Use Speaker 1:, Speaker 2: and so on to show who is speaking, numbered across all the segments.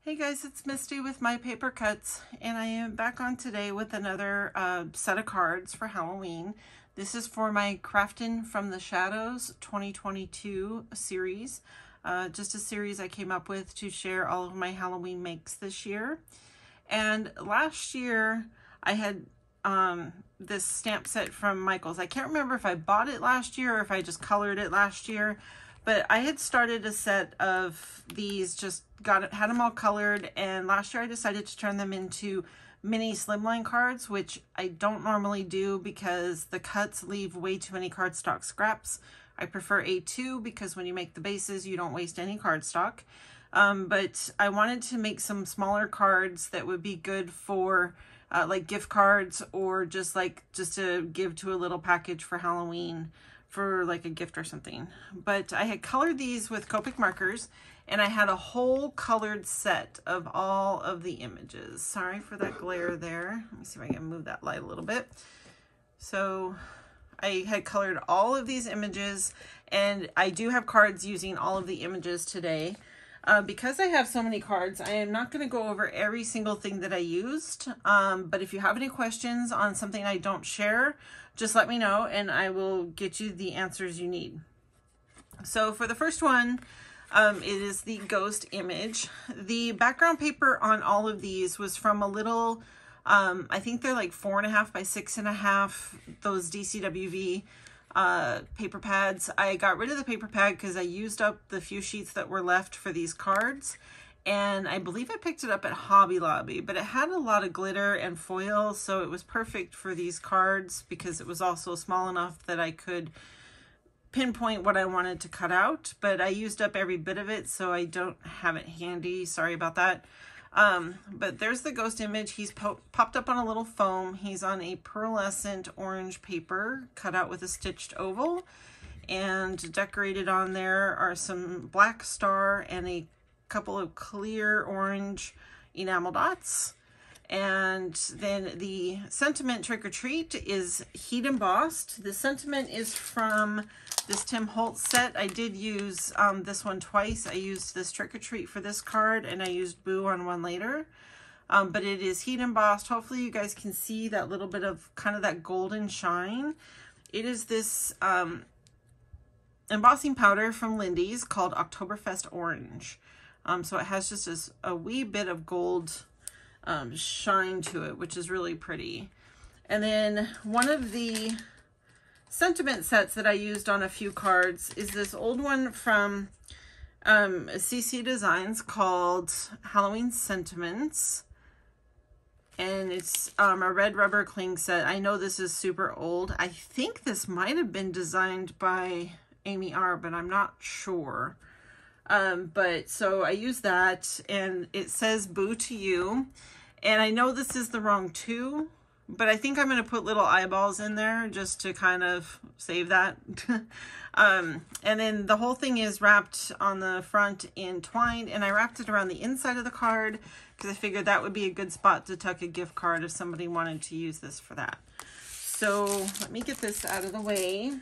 Speaker 1: Hey guys, it's Misty with My Paper Cuts, and I am back on today with another set of cards for Halloween. This is for my Craftin from the Shadows 2022 series. Just a series I came up with to share all of my Halloween makes this year. And last year I had this stamp set from Michaels. I can't remember if I bought it last year or if I just colored it last year. But I had started a set of these, had them all colored, and last year I decided to turn them into mini slimline cards, which I don't normally do because the cuts leave way too many cardstock scraps. I prefer A2 because when you make the bases, you don't waste any cardstock. But I wanted to make some smaller cards that would be good for like gift cards or just to give to a little package for Halloween, for like a gift or something. But I had colored these with Copic markers, and I had a whole colored set of all of the images. Sorry for that glare there. Let me see if I can move that light a little bit. So I had colored all of these images, and I do have cards using all of the images today. Because I have so many cards, I am not going to go over every single thing that I used. But if you have any questions on something I don't share, just let me know and I will get you the answers you need. So for the first one, it is the ghost image. The background paper on all of these was from a little, I think they're like 4.5 by 6.5, those DCWV paper pads. I got rid of the paper pad because I used up the few sheets that were left for these cards, and I believe I picked it up at Hobby Lobby, but it had a lot of glitter and foil, so it was perfect for these cards because it was also small enough that I could pinpoint what I wanted to cut out. But I used up every bit of it, so I don't have it handy. Sorry about that. But there's the ghost image. He's popped up on a little foam. He's on a pearlescent orange paper cut out with a stitched oval, and decorated on there are some black star and a couple of clear orange enamel dots. And then the sentiment trick or treat is heat embossed. The sentiment is from this Tim Holtz set. I did use this one twice. I used this trick or treat for this card, and I used Boo on one later. But it is heat embossed. Hopefully you guys can see that little bit of kind of that golden shine. It is this embossing powder from Lindy's called Oktoberfest Orange. So it has just a wee bit of gold shine to it, which is really pretty. And then one of the sentiment sets that I used on a few cards is this old one from CC Designs called Halloween Sentiments, and it's a red rubber cling set. I know this is super old. I think this might have been designed by Amy R, but I'm not sure. But so I use that, and it says Boo to You, and I know this is the wrong 2, but I think I'm going to put little eyeballs in there just to kind of save that. And then the whole thing is wrapped on the front in twine, and I wrapped it around the inside of the card because I figured that would be a good spot to tuck a gift card if somebody wanted to use this for that. So let me get this out of the way,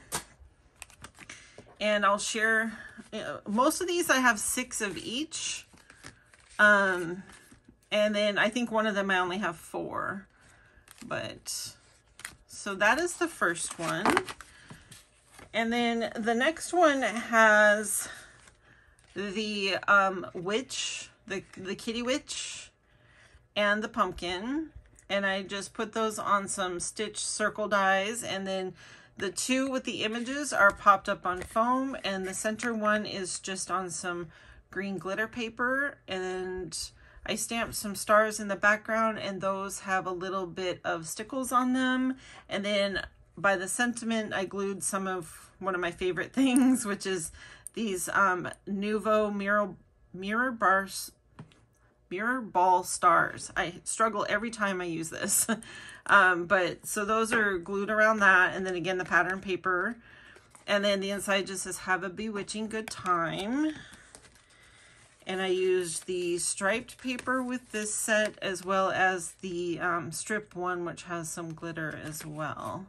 Speaker 1: and I'll share. Most of these I have 6 of each, and then I think one of them I only have 4. But so that is the first one. And then the next one has the witch, the kitty witch, and the pumpkin. And I just put those on some stitch circle dies, and then the 2 with the images are popped up on foam, and the center one is just on some green glitter paper, and I stamped some stars in the background, and those have a little bit of stickles on them. And then by the sentiment, I glued some of one of my favorite things, which is these Nuvo mirror ball stars. I struggle every time I use this. But so those are glued around that, and then again the pattern paper, and then the inside just says have a bewitching good time. And I used the striped paper with this set, as well as the strip one, which has some glitter as well.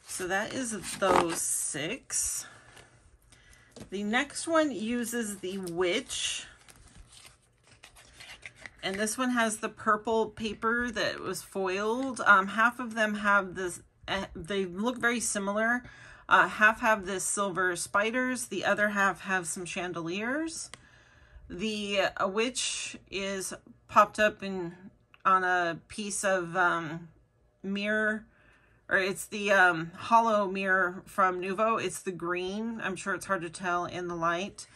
Speaker 1: So that is those 6. The next one uses the witch. And this one has the purple paper that was foiled. Half of them have this, they look very similar. Half have this silver spiders. The other half have some chandeliers. The witch is popped up on a piece of mirror, or it's the hollow mirror from Nuvo. It's the green. I'm sure it's hard to tell in the light,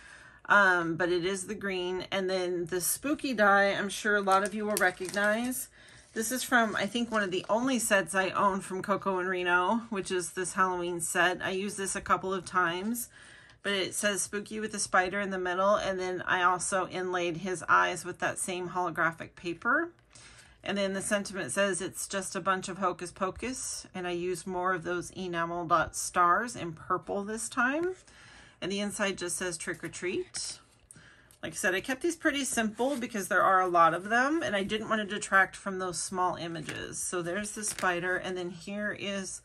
Speaker 1: but it is the green. And then the spooky die, I'm sure a lot of you will recognize. This is from, I think, one of the only sets I own from Coco and Reno, which is this Halloween set. I used this a couple of times, but it says Spooky with the spider in the middle, and then I also inlaid his eyes with that same holographic paper. And then the sentiment says it's just a bunch of hocus pocus, and I used more of those enamel dot stars in purple this time. And the inside just says trick or treat. Like I said, I kept these pretty simple because there are a lot of them, and I didn't want to detract from those small images. So there's the spider, and then here is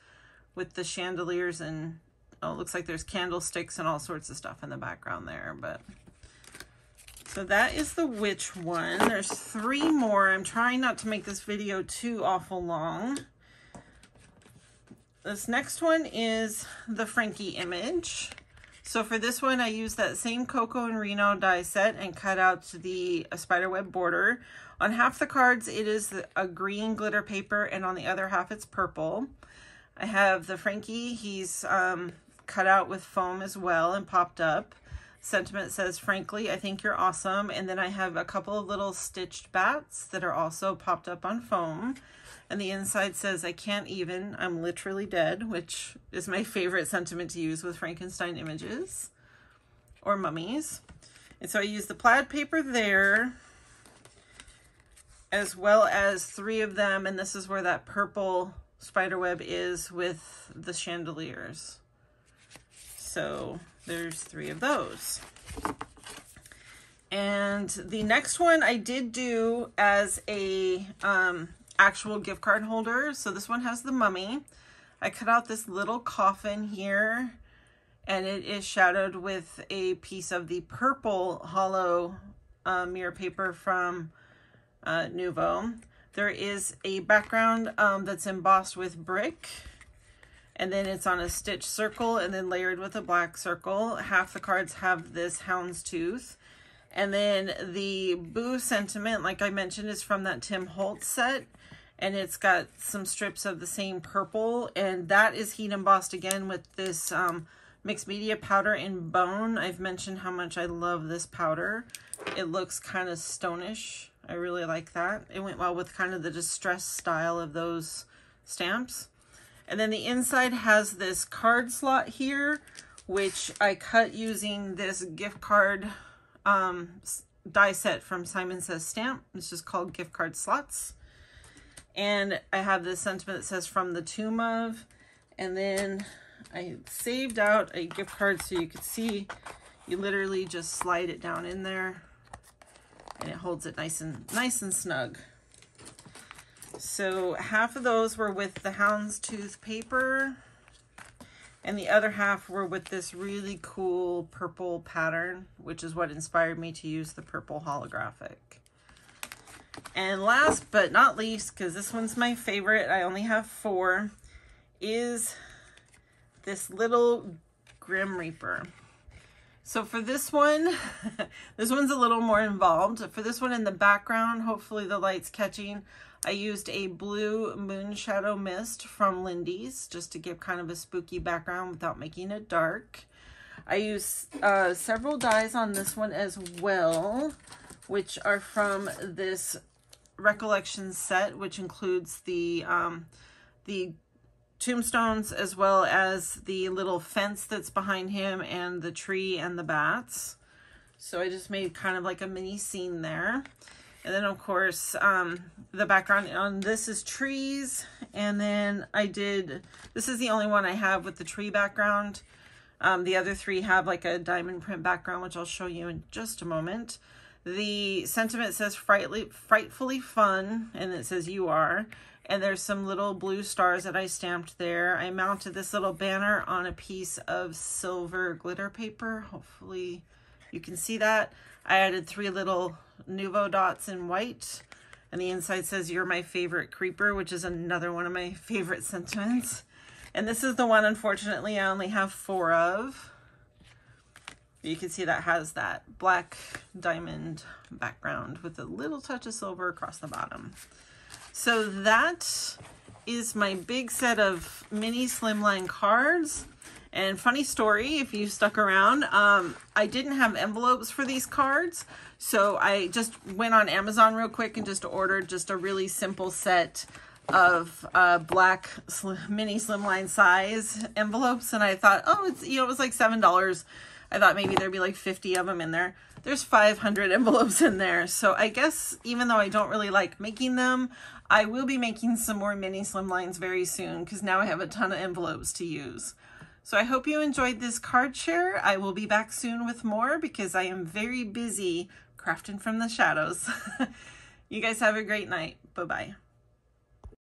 Speaker 1: with the chandeliers, and oh, it looks like there's candlesticks and all sorts of stuff in the background there. But so that is the witch one. There's 3 more. I'm trying not to make this video too awful long. This next one is the Frankie image. So for this one, I used that same Coco and Reno die set and cut out the spiderweb border. On half the cards, it is a green glitter paper, and on the other half, it's purple. I have the Frankie. He's cut out with foam as well and popped up. Sentiment says, frankly, I think you're awesome. And then I have a couple of little stitched bats that are also popped up on foam. And the inside says, I can't even, I'm literally dead, which is my favorite sentiment to use with Frankenstein images or mummies. And so I used the plaid paper there, as well as 3 of them. And this is where that purple spiderweb is with the chandeliers. So there's 3 of those. And the next one I did do as a actual gift card holder. So this one has the mummy. I cut out this little coffin here, and it is shadowed with a piece of the purple hollow mirror paper from Nuvo. There is a background that's embossed with brick, and then it's on a stitch circle and then layered with a black circle. Half the cards have this houndstooth. And then the Boo sentiment, like I mentioned, is from that Tim Holtz set, and it's got some strips of the same purple, and that is heat embossed again with this mixed media powder in bone. I've mentioned how much I love this powder. It looks kind of stonish. I really like that. It went well with kind of the distressed style of those stamps. And then the inside has this card slot here, which I cut using this gift card die set from Simon Says Stamp. It's just called gift card slots. And I have this sentiment that says from the tomb of, and then I saved out a gift card so you could see. You literally just slide it down in there, and it holds it nice and snug. So half of those were with the houndstooth paper, and the other half were with this really cool purple pattern, which is what inspired me to use the purple holographic. And last but not least, because this one's my favorite, I only have 4, is this little Grim Reaper. So for this one, this one's a little more involved. For this one in the background, hopefully the light's catching, I used a blue moon shadow mist from Lindy's just to give kind of a spooky background without making it dark. I used several dies on this one as well, which are from this Recollection set, which includes the tombstones as well as the little fence that's behind him and the tree and the bats. So I just made kind of like a mini scene there. And then of course the background on this is trees, and then this is the only one I have with the tree background. The other 3 have like a diamond print background, which I'll show you in just a moment. The sentiment says frightfully fun, and it says you are. And there's some little blue stars that I stamped there. I mounted this little banner on a piece of silver glitter paper. Hopefully you can see that. I added 3 little Nuvo dots in white, and the inside says, "You're my favorite creeper," which is another one of my favorite sentiments. And this is the one, unfortunately, I only have 4 of. You can see that has that black diamond background with a little touch of silver across the bottom. So that is my big set of mini slimline cards. And funny story, if you stuck around, I didn't have envelopes for these cards. So I just went on Amazon real quick and just ordered just a really simple set of black mini slimline size envelopes. And I thought, oh, it's, you know, it was like $7. I thought maybe there'd be like 50 of them in there. There's 500 envelopes in there. So I guess even though I don't really like making them, I will be making some more mini slimlines very soon because now I have a ton of envelopes to use. So I hope you enjoyed this card share. I will be back soon with more because I am very busy crafting from the shadows. You guys have a great night. Bye-bye.